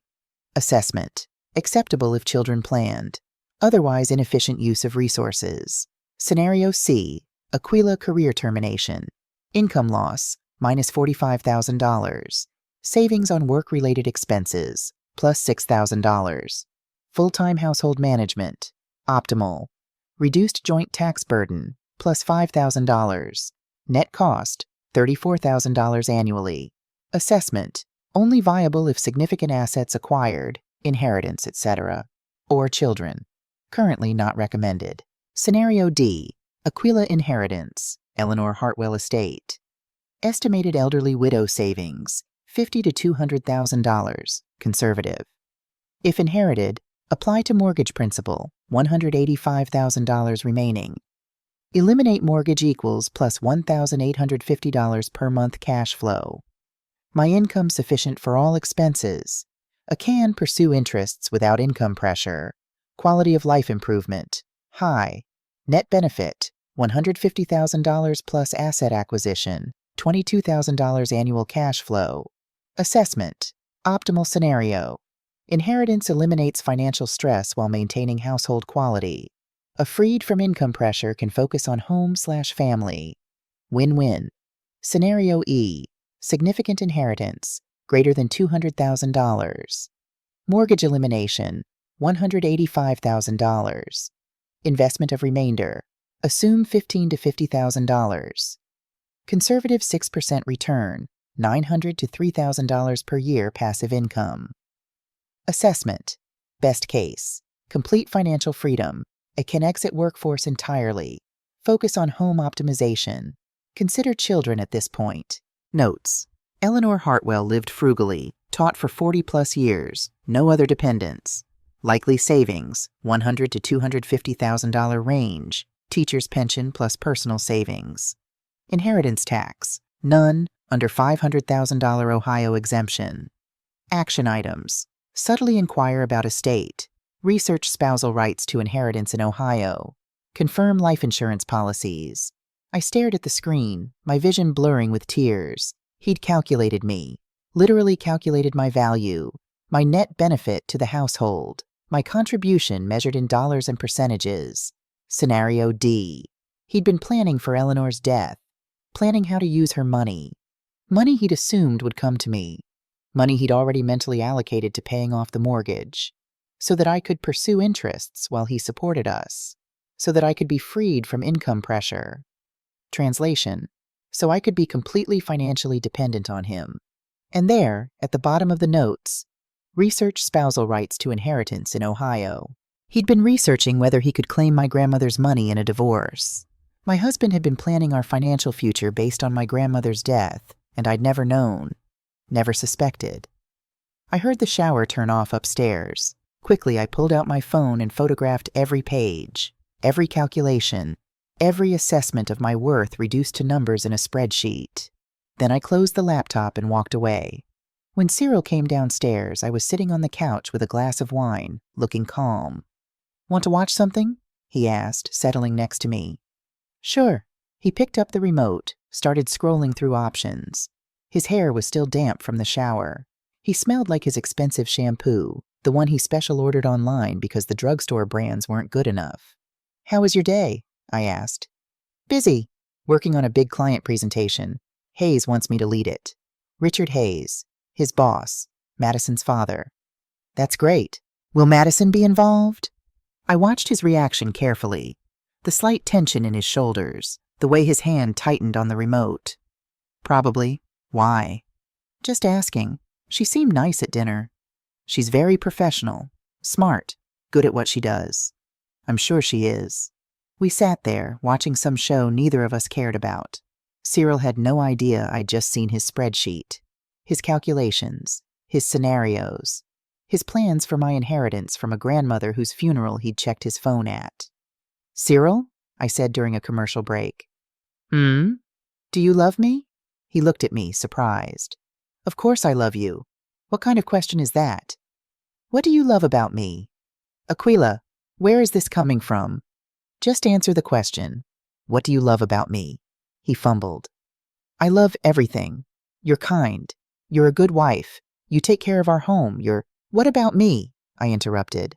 Assessment, acceptable if children planned. Otherwise inefficient use of resources. Scenario C, Aquila career termination. Income loss, minus $45,000. Savings on work-related expenses, plus $6,000. Full-time household management, optimal. Reduced joint tax burden, plus $5,000. Net cost, $34,000 annually. Assessment, only viable if significant assets acquired, inheritance, etc., or children. Currently not recommended. Scenario D, Aquila inheritance, Eleanor Hartwell estate. Estimated elderly widow savings, $50,000 to $200,000, conservative. If inherited, apply to mortgage principal, $185,000 remaining. Eliminate mortgage equals plus $1,850 per month cash flow. My income sufficient for all expenses. Can pursue interests without income pressure. Quality of life improvement, high. Net benefit, $150,000 plus asset acquisition, $22,000 annual cash flow. Assessment. Optimal scenario. Inheritance eliminates financial stress while maintaining household quality. A freed from income pressure can focus on home/family. Win-win. Scenario E. Significant inheritance, greater than $200,000. Mortgage elimination, $185,000. Investment of remainder. Assume $15,000 to $50,000. Conservative 6% return, $900 to $3,000 per year passive income. Assessment. Best case. Complete financial freedom. It can exit workforce entirely. Focus on home optimization. Consider children at this point. Notes. Eleanor Hartwell lived frugally, taught for 40-plus years, no other dependents. Likely savings, $100,000 to $250,000 range, teacher's pension plus personal savings. Inheritance tax, none, under $500,000 Ohio exemption. Action items, subtly inquire about estate, research spousal rights to inheritance in Ohio, confirm life insurance policies. I stared at the screen, my vision blurring with tears. He'd calculated me, literally calculated my value, my net benefit to the household, my contribution measured in dollars and percentages. Scenario D. He'd been planning for Eleanor's death, planning how to use her money. Money he'd assumed would come to me. Money he'd already mentally allocated to paying off the mortgage, so that I could pursue interests while he supported us, so that I could be freed from income pressure. Translation. So I could be completely financially dependent on him. And there, at the bottom of the notes, research spousal rights to inheritance in Ohio. He'd been researching whether he could claim my grandmother's money in a divorce. My husband had been planning our financial future based on my grandmother's death, and I'd never known, never suspected. I heard the shower turn off upstairs. Quickly, I pulled out my phone and photographed every page, every calculation, every assessment of my worth reduced to numbers in a spreadsheet. Then I closed the laptop and walked away. When Cyril came downstairs, I was sitting on the couch with a glass of wine, looking calm. "Want to watch something?" he asked, settling next to me. "Sure." He picked up the remote, started scrolling through options. His hair was still damp from the shower. He smelled like his expensive shampoo, the one he special ordered online because the drugstore brands weren't good enough. "How was your day?" I asked. "Busy. Working on a big client presentation. Hayes wants me to lead it." Richard Hayes, his boss, Madison's father. "That's great. Will Madison be involved?" I watched his reaction carefully. The slight tension in his shoulders, the way his hand tightened on the remote. "Probably. Why?" "Just asking. She seemed nice at dinner." "She's very professional, smart, good at what she does." "I'm sure she is." We sat there, watching some show neither of us cared about. Cyril had no idea I'd just seen his spreadsheet, his calculations, his scenarios, his plans for my inheritance from a grandmother whose funeral he'd checked his phone at. "Cyril?" I said during a commercial break. "Do you love me?" He looked at me, surprised. "Of course I love you. What kind of question is that?" "What do you love about me?" "Aquila, where is this coming from?" "Just answer the question. What do you love about me?" He fumbled. "I love everything. You're kind. You're a good wife. You take care of our home. You're—" "What about me?" I interrupted.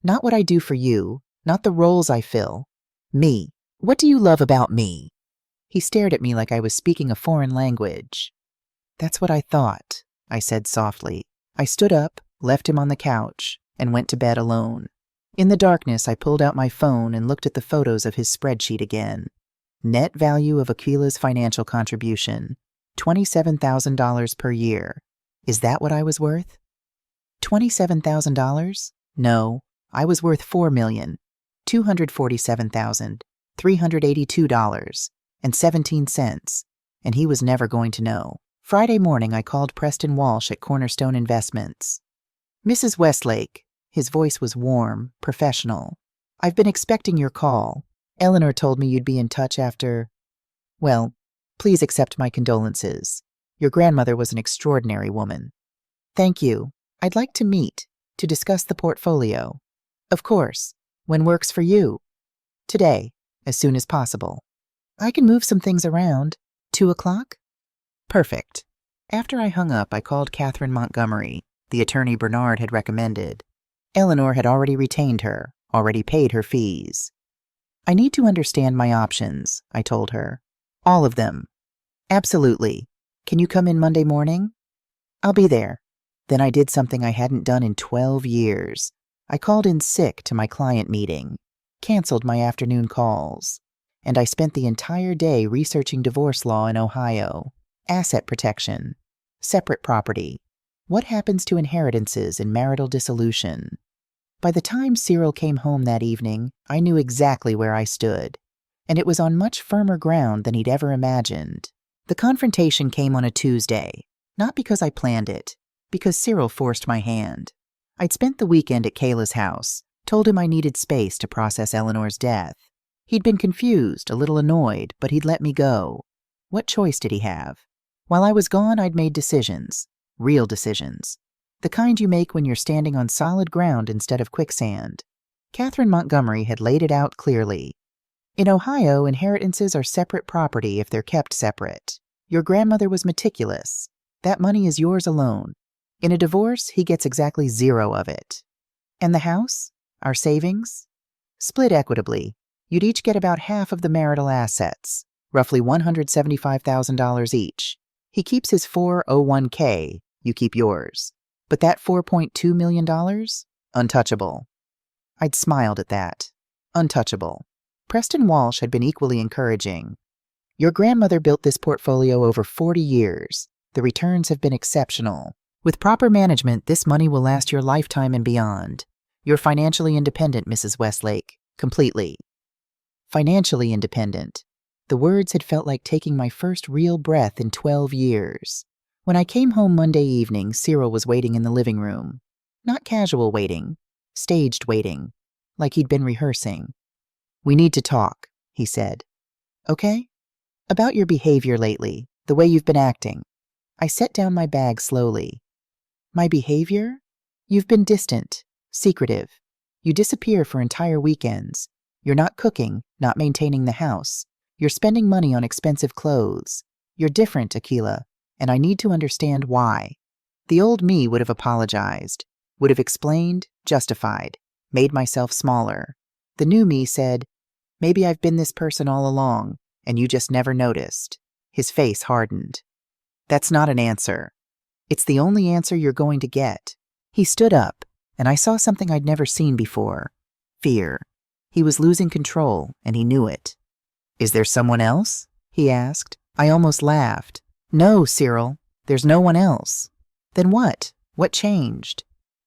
"Not what I do for you, not the roles I fill. Me. What do you love about me?" He stared at me like I was speaking a foreign language. "That's what I thought," I said softly. I stood up, left him on the couch, and went to bed alone. In the darkness, I pulled out my phone and looked at the photos of his spreadsheet again. Net value of Aquila's financial contribution, $27,000 per year. Is that what I was worth? $27,000? No, I was worth $4,247,382.17, and he was never going to know. Friday morning, I called Preston Walsh at Cornerstone Investments. "Mrs. Westlake." His voice was warm, professional. "I've been expecting your call. Eleanor told me you'd be in touch after... Well, please accept my condolences. Your grandmother was an extraordinary woman." "Thank you. I'd like to meet, to discuss the portfolio." "Of course. When works for you?" "Today, as soon as possible." "I can move some things around. 2 o'clock?" Perfect. After I hung up, I called Catherine Montgomery, the attorney Bernard had recommended. Eleanor had already retained her, already paid her fees. I need to understand my options, I told her. All of them. Absolutely. Can you come in Monday morning? I'll be there. Then I did something I hadn't done in 12 years. I called in sick to my client meeting, canceled my afternoon calls, and I spent the entire day researching divorce law in Ohio, asset protection, separate property, what happens to inheritances in marital dissolution. By the time Cyril came home that evening, I knew exactly where I stood, and it was on much firmer ground than he'd ever imagined. The confrontation came on a Tuesday, not because I planned it, because Cyril forced my hand. I'd spent the weekend at Kayla's house, told him I needed space to process Eleanor's death. He'd been confused, a little annoyed, but he'd let me go. What choice did he have? While I was gone, I'd made decisions, real decisions, the kind you make when you're standing on solid ground instead of quicksand. Catherine Montgomery had laid it out clearly. In Ohio, inheritances are separate property if they're kept separate. Your grandmother was meticulous. That money is yours alone. In a divorce, he gets exactly 0 of it. And the house? Our savings? Split equitably. You'd each get about half of the marital assets, roughly $175,000 each. He keeps his 401k, you keep yours. But that $4.2 million? Untouchable. I'd smiled at that. Untouchable. Preston Walsh had been equally encouraging. Your grandmother built this portfolio over 40 years. The returns have been exceptional. With proper management, this money will last your lifetime and beyond. You're financially independent, Mrs. Westlake. Completely. Financially independent. The words had felt like taking my first real breath in 12 years. When I came home Monday evening, Cyril was waiting in the living room. Not casual waiting, staged waiting, like he'd been rehearsing. We need to talk, he said. Okay? About your behavior lately, the way you've been acting. I set down my bag slowly. My behavior? You've been distant, secretive. You disappear for entire weekends. You're not cooking, not maintaining the house. You're spending money on expensive clothes. You're different, Akila, and I need to understand why. The old me would have apologized, would have explained, justified, made myself smaller. The new me said, maybe I've been this person all along, and you just never noticed. His face hardened. That's not an answer. It's the only answer you're going to get. He stood up, and I saw something I'd never seen before. Fear. He was losing control, and he knew it. Is there someone else? He asked. I almost laughed. No, Cyril, there's no one else. Then what? What changed?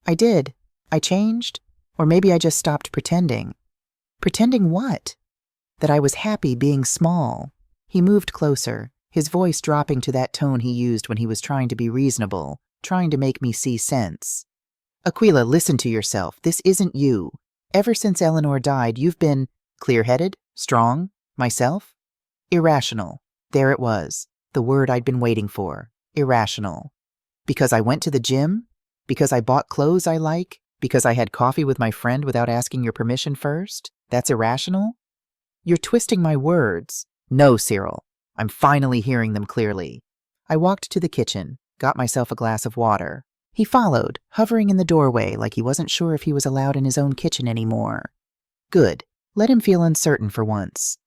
I did. I changed? Or maybe I just stopped pretending. Pretending what? That I was happy being small. He moved closer, his voice dropping to that tone he used when he was trying to be reasonable, trying to make me see sense. Aquila, listen to yourself. This isn't you. Ever since Eleanor died, you've been clear-headed, strong, myself? Irrational. There it was, the word I'd been waiting for. Irrational. Because I went to the gym? Because I bought clothes I like? Because I had coffee with my friend without asking your permission first? That's irrational? You're twisting my words. No, Cyril. I'm finally hearing them clearly. I walked to the kitchen, got myself a glass of water. He followed, hovering in the doorway like he wasn't sure if he was allowed in his own kitchen anymore. Good. Let him feel uncertain for once.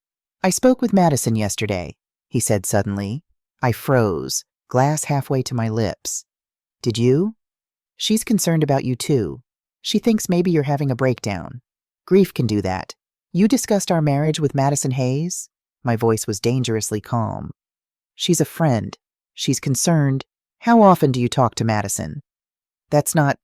I spoke with Madison yesterday, he said suddenly. I froze, glass halfway to my lips. Did you? She's concerned about you too. She thinks maybe you're having a breakdown. Grief can do that. You discussed our marriage with Madison Hayes? My voice was dangerously calm. She's a friend. She's concerned. How often do you talk to Madison? That's not...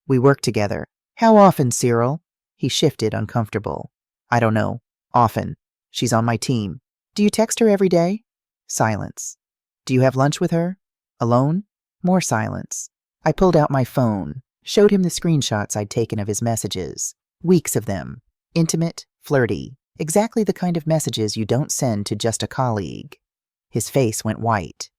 We work together. How often, Cyril? He shifted, uncomfortable. I don't know. Often. She's on my team. Do you text her every day? Silence. Do you have lunch with her? Alone? More silence. I pulled out my phone, showed him the screenshots I'd taken of his messages. Weeks of them. Intimate, flirty. Exactly the kind of messages you don't send to just a colleague. His face went white.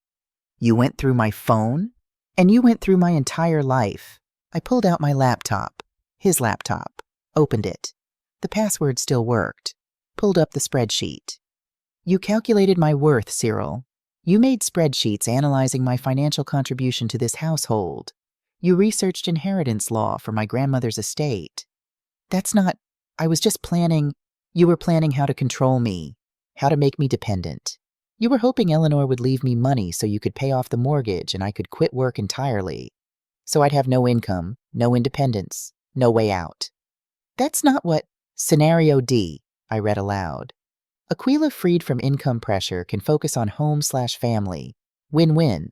You went through my phone? And you went through my entire life. I pulled out my laptop. His laptop. Opened it. The password still worked. Pulled up the spreadsheet. You calculated my worth, Cyril. You made spreadsheets analyzing my financial contribution to this household. You researched inheritance law for my grandmother's estate. That's not... I was just planning... You were planning how to control me, how to make me dependent. You were hoping Eleanor would leave me money so you could pay off the mortgage and I could quit work entirely. So I'd have no income, no independence, no way out. That's not what... Scenario D, I read aloud. Aquila freed from income pressure can focus on home/family. Win-win.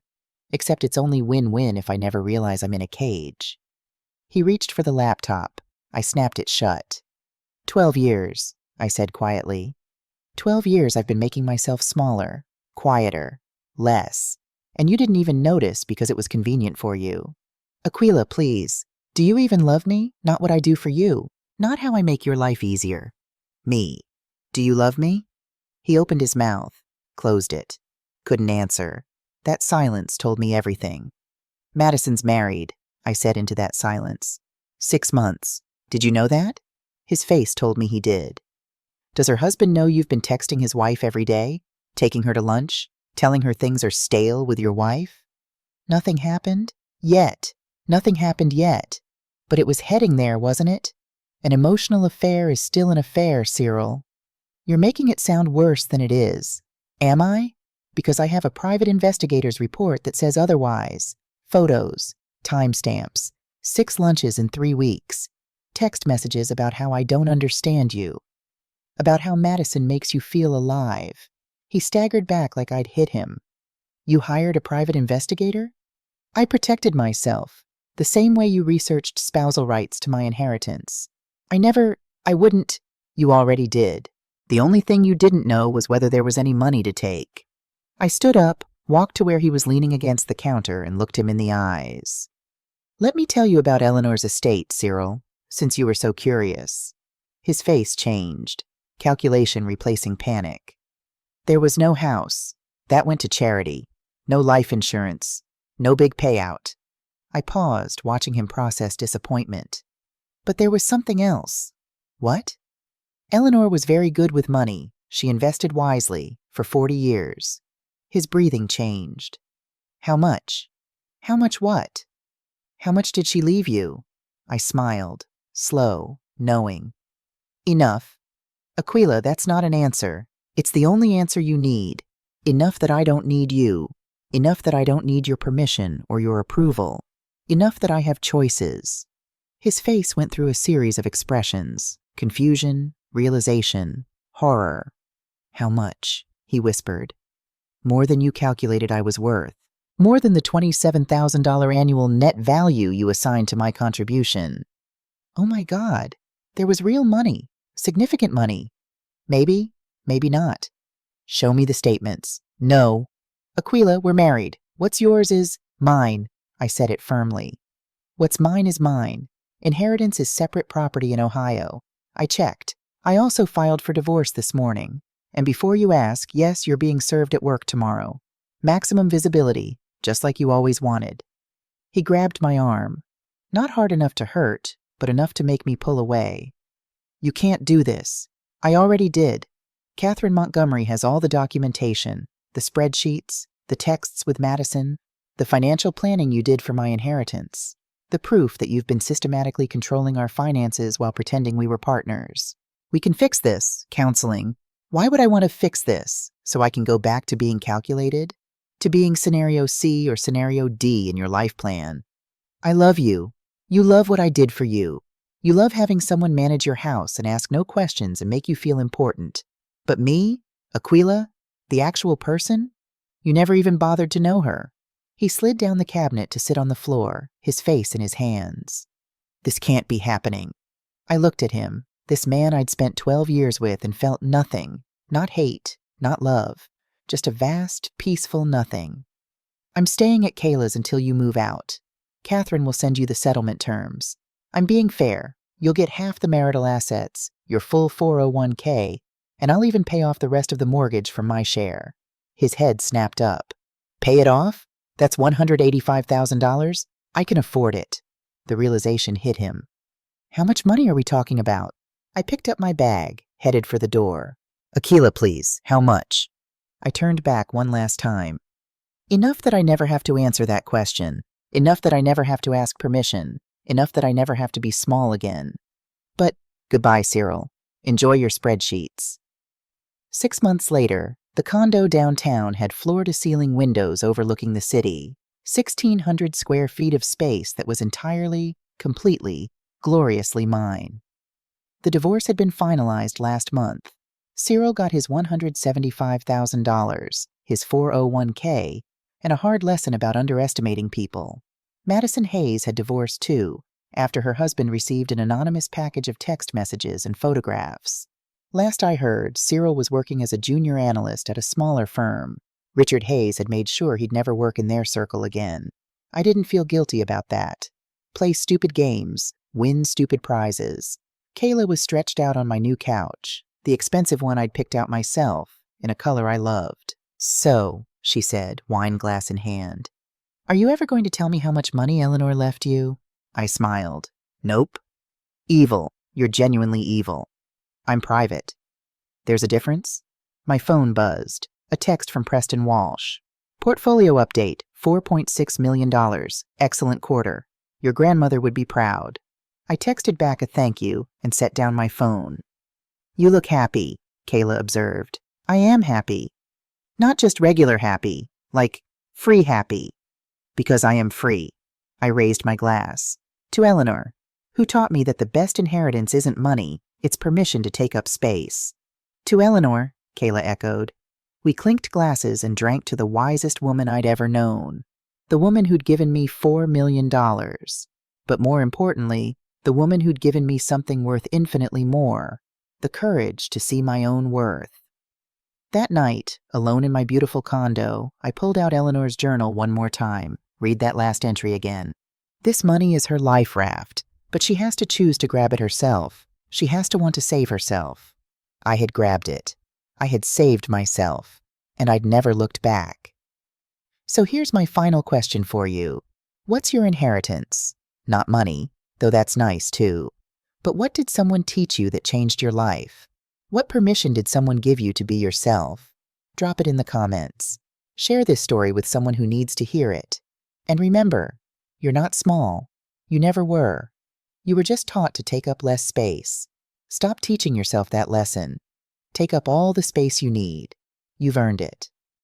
Except it's only win-win if I never realize I'm in a cage. He reached for the laptop. I snapped it shut. 12 years, I said quietly. 12 years I've been making myself smaller, quieter, less. And you didn't even notice because it was convenient for you. Aquila, please. Do you even love me? Not what I do for you. Not how I make your life easier. Me. Do you love me? He opened his mouth, closed it. Couldn't answer. That silence told me everything. Madison's married, I said into that silence. 6 months. Did you know that? His face told me he did. Does her husband know you've been texting his wife every day? Taking her to lunch? Telling her things are stale with your wife? Nothing happened? Yet. Nothing happened yet. But it was heading there, wasn't it? An emotional affair is still an affair, Cyril. You're making it sound worse than it is. Am I? Because I have a private investigator's report that says otherwise. Photos, timestamps, 6 lunches in 3 weeks, text messages about how I don't understand you, about how Madison makes you feel alive. He staggered back like I'd hit him. You hired a private investigator? I protected myself, the same way you researched spousal rights to my inheritance. I wouldn't. You already did. The only thing you didn't know was whether there was any money to take. I stood up, walked to where he was leaning against the counter, and looked him in the eyes. Let me tell you about Eleanor's estate, Cyril, since you were so curious. His face changed, calculation replacing panic. There was no house. That went to charity. No life insurance. No big payout. I paused, watching him process disappointment. But there was something else. What? Eleanor was very good with money. She invested wisely, for 40 years. His breathing changed. How much? How much what? How much did she leave you? I smiled, slow, knowing. Enough. Aquila, that's not an answer. It's the only answer you need. Enough that I don't need you. Enough that I don't need your permission or your approval. Enough that I have choices. His face went through a series of expressions. Confusion, realization, horror. How much? He whispered. More than you calculated I was worth. More than the $27,000 annual net value you assigned to my contribution. Oh my God, there was real money, significant money. Maybe, maybe not. Show me the statements. No. Aquila, we're married. What's yours is mine. I said it firmly. What's mine is mine. Inheritance is separate property in Ohio. I checked. I also filed for divorce this morning. And before you ask, yes, you're being served at work tomorrow. Maximum visibility, just like you always wanted. He grabbed my arm. Not hard enough to hurt, but enough to make me pull away. You can't do this. I already did. Catherine Montgomery has all the documentation, the spreadsheets, the texts with Madison, the financial planning you did for my inheritance, the proof that you've been systematically controlling our finances while pretending we were partners. We can fix this, counseling. Why would I want to fix this? So I can go back to being calculated? To being scenario C or scenario D in your life plan? I love you. You love what I did for you. You love having someone manage your house and ask no questions and make you feel important. But me, Aquila, the actual person? You never even bothered to know her. He slid down the cabinet to sit on the floor, his face in his hands. This can't be happening. I looked at him, this man I'd spent 12 years with and felt nothing, not hate, not love, just a vast, peaceful nothing. I'm staying at Kayla's until you move out. Catherine will send you the settlement terms. I'm being fair. You'll get half the marital assets, your full 401k, and I'll even pay off the rest of the mortgage from my share. His head snapped up. Pay it off? That's $185,000? I can afford it. The realization hit him. How much money are we talking about? I picked up my bag, headed for the door. Aquila, please, how much? I turned back one last time. Enough that I never have to answer that question. Enough that I never have to ask permission. Enough that I never have to be small again. But goodbye, Cyril. Enjoy your spreadsheets. 6 months later, the condo downtown had floor-to-ceiling windows overlooking the city, 1,600 square feet of space that was entirely, completely, gloriously mine. The divorce had been finalized last month. Cyril got his $175,000, his 401k, and a hard lesson about underestimating people. Madison Hayes had divorced too, after her husband received an anonymous package of text messages and photographs. Last I heard, Cyril was working as a junior analyst at a smaller firm. Richard Hayes had made sure he'd never work in their circle again. I didn't feel guilty about that. Play stupid games, win stupid prizes. Kayla was stretched out on my new couch, the expensive one I'd picked out myself, in a color I loved. "So," she said, wine glass in hand, "are you ever going to tell me how much money Eleanor left you?" I smiled. "Nope." "Evil. You're genuinely evil." "I'm private." "There's a difference?" My phone buzzed. A text from Preston Walsh. "Portfolio update, $4.6 million. Excellent quarter. Your grandmother would be proud." I texted back a thank you and set down my phone. "You look happy," Kayla observed. "I am happy. Not just regular happy, like free happy. Because I am free." I raised my glass. "To Eleanor, who taught me that the best inheritance isn't money, it's permission to take up space." "To Eleanor," Kayla echoed. We clinked glasses and drank to the wisest woman I'd ever known. The woman who'd given me $4 million. But more importantly, the woman who'd given me something worth infinitely more, the courage to see my own worth. That night, alone in my beautiful condo, I pulled out Eleanor's journal one more time. Read that last entry again. This money is her life raft, but she has to choose to grab it herself. She has to want to save herself. I had grabbed it. I had saved myself, and I'd never looked back. So here's my final question for you. What's your inheritance? Not money, though that's nice too. But what did someone teach you that changed your life? What permission did someone give you to be yourself? Drop it in the comments. Share this story with someone who needs to hear it. And remember, you're not small. You never were. You were just taught to take up less space. Stop teaching yourself that lesson. Take up all the space you need. You've earned it.